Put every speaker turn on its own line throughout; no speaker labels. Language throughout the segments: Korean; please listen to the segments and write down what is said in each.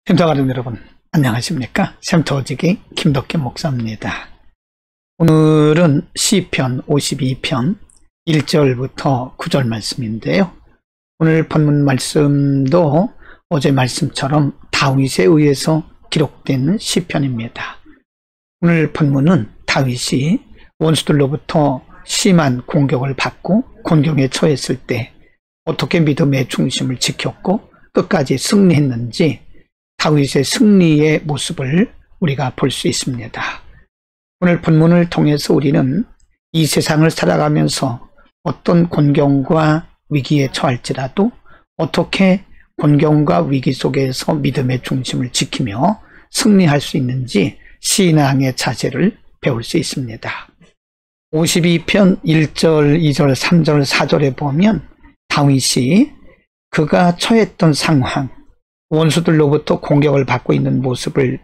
샘터가족 여러분 안녕하십니까? 샘터지기 김덕겸 목사입니다. 오늘은 시편 52편 1절부터 9절 말씀인데요. 오늘 본문 말씀도 어제 말씀처럼 다윗에 의해서 기록된 시편입니다. 오늘 본문은 다윗이 원수들로부터 심한 공격을 받고 곤경에 처했을 때 어떻게 믿음의 중심을 지켰고 끝까지 승리했는지 다윗의 승리의 모습을 우리가 볼 수 있습니다. 오늘 본문을 통해서 우리는 이 세상을 살아가면서 어떤 곤경과 위기에 처할지라도 어떻게 곤경과 위기 속에서 믿음의 중심을 지키며 승리할 수 있는지 신앙의 자세를 배울 수 있습니다. 52편 1절, 2절, 3절, 4절에 보면 다윗이 그가 처했던 상황, 원수들로부터 공격을 받고 있는 모습을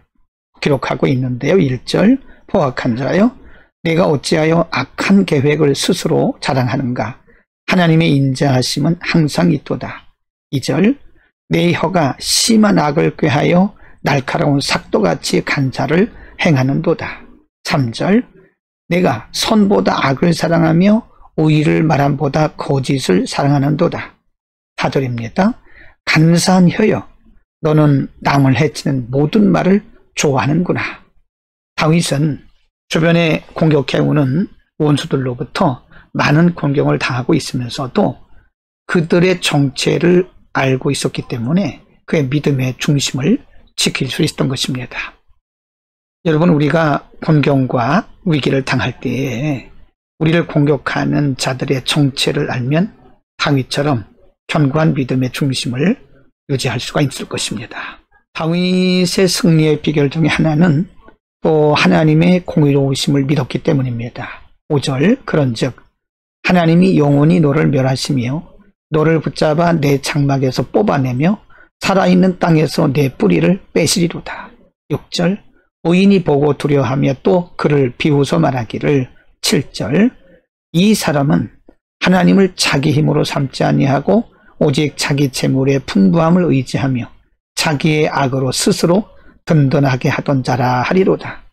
기록하고 있는데요. 1절, 포악한 자여 내가 어찌하여 악한 계획을 스스로 자랑하는가. 하나님의 인자하심은 항상 있도다. 2절, 내 혀가 심한 악을 꾀하여 날카로운 삭도같이 간사를 행하는도다. 3절, 내가 선보다 악을 사랑하며 의의를 말함보다 거짓을 사랑하는도다. 4절입니다. 간사한 혀여 너는 남을 해치는 모든 말을 좋아하는구나. 다윗은 주변에 공격해오는 원수들로부터 많은 공격을 당하고 있으면서도 그들의 정체를 알고 있었기 때문에 그의 믿음의 중심을 지킬 수 있었던 것입니다. 여러분, 우리가 곤경과 위기를 당할 때에 우리를 공격하는 자들의 정체를 알면 다윗처럼 견고한 믿음의 중심을 유지할 수가 있을 것입니다. 다윗의 승리의 비결 중에 하나는 또 하나님의 공의로우심을 믿었기 때문입니다. 5절, 그런즉 하나님이 영원히 너를 멸하시며 너를 붙잡아 내 장막에서 뽑아내며 살아있는 땅에서 내 뿌리를 빼시리로다. 6절, 의인이 보고 두려워하며 또 그를 비웃어 말하기를. 7절, 이 사람은 하나님을 자기 힘으로 삼지 아니하고 오직 자기 재물의 풍부함을 의지하며 자기의 악으로 스스로 든든하게 하던 자라 하리로다.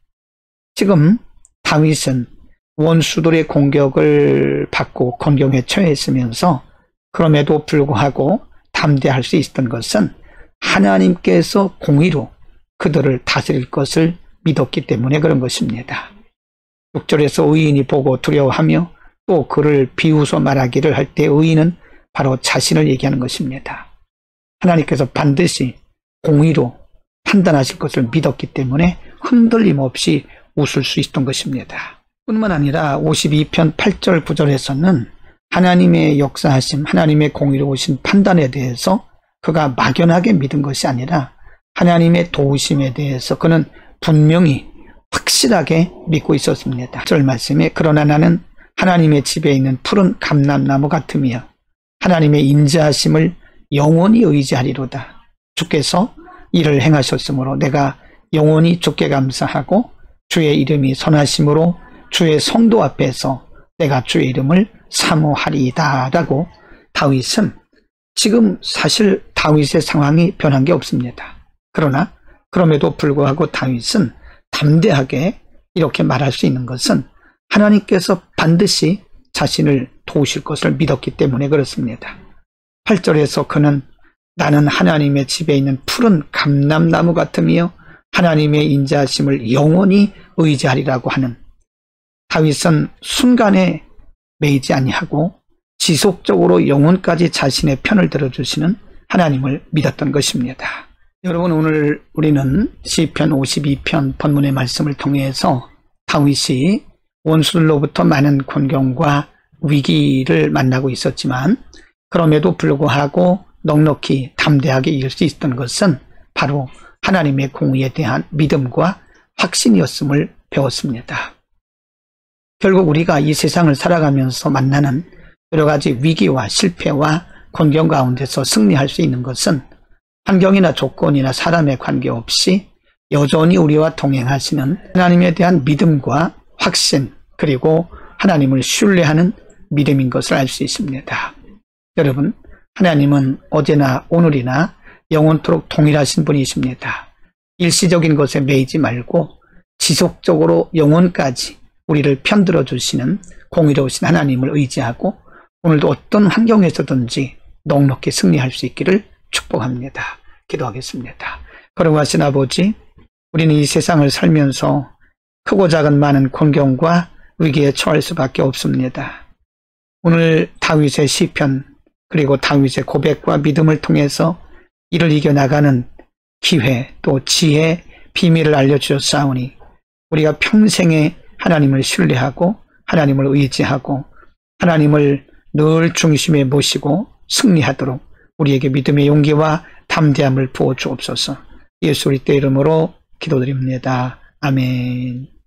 지금 다윗은 원수들의 공격을 받고 곤경에 처했으면서 그럼에도 불구하고 담대할 수 있었던 것은 하나님께서 공의로 그들을 다스릴 것을 믿었기 때문에 그런 것입니다. 6절에서 의인이 보고 두려워하며 또 그를 비웃어 말하기를 할 때 의인은 바로 자신을 얘기하는 것입니다. 하나님께서 반드시 공의로 판단하실 것을 믿었기 때문에 흔들림 없이 웃을 수 있었던 것입니다. 뿐만 아니라 52편 8절 9절에서는 하나님의 역사하심, 하나님의 공의로우신 판단에 대해서 그가 막연하게 믿은 것이 아니라 하나님의 도우심에 대해서 그는 분명히 확실하게 믿고 있었습니다. 1절 말씀에 그러나 나는 하나님의 집에 있는 푸른 감람나무 같으며 하나님의 인자하심을 영원히 의지하리로다. 주께서 이를 행하셨으므로 내가 영원히 주께 감사하고 주의 이름이 선하심으로 주의 성도 앞에서 내가 주의 이름을 사모하리이다 라고 다윗은 지금 사실 다윗의 상황이 변한 게 없습니다. 그러나 그럼에도 불구하고 다윗은 담대하게 이렇게 말할 수 있는 것은 하나님께서 반드시 자신을 도우실 것을 믿었기 때문에 그렇습니다. 8절에서 그는 나는 하나님의 집에 있는 푸른 감람나무 같으며 하나님의 인자하심을 영원히 의지하리라고 하는 다윗은 순간에 매이지 아니하고 지속적으로 영혼까지 자신의 편을 들어주시는 하나님을 믿었던 것입니다. 여러분, 오늘 우리는 시편 52편 본문의 말씀을 통해서 다윗이 원수들로부터 많은 곤경과 위기를 만나고 있었지만 그럼에도 불구하고 넉넉히 담대하게 이길 수 있었던 것은 바로 하나님의 공의에 대한 믿음과 확신이었음을 배웠습니다. 결국 우리가 이 세상을 살아가면서 만나는 여러 가지 위기와 실패와 곤경 가운데서 승리할 수 있는 것은 환경이나 조건이나 사람에 관계없이 여전히 우리와 동행하시는 하나님에 대한 믿음과 확신, 그리고 하나님을 신뢰하는 믿음인 것을 알 수 있습니다. 여러분, 하나님은 어제나 오늘이나 영원토록 동일하신 분이십니다. 일시적인 것에 매이지 말고 지속적으로 영원까지 우리를 편들어 주시는 공의로우신 하나님을 의지하고 오늘도 어떤 환경에서든지 넉넉히 승리할 수 있기를 축복합니다. 기도하겠습니다. 거룩하신 아버지, 우리는 이 세상을 살면서 크고 작은 많은 곤경과 위기에 처할 수밖에 없습니다. 오늘 다윗의 시편 그리고 다윗의 고백과 믿음을 통해서 이를 이겨나가는 기회 또 지혜 비밀을 알려주셨사오니 우리가 평생에 하나님을 신뢰하고 하나님을 의지하고 하나님을 늘 중심에 모시고 승리하도록 우리에게 믿음의 용기와 담대함을 부어 주옵소서. 예수 그리스도의 이름으로 기도드립니다. 아멘.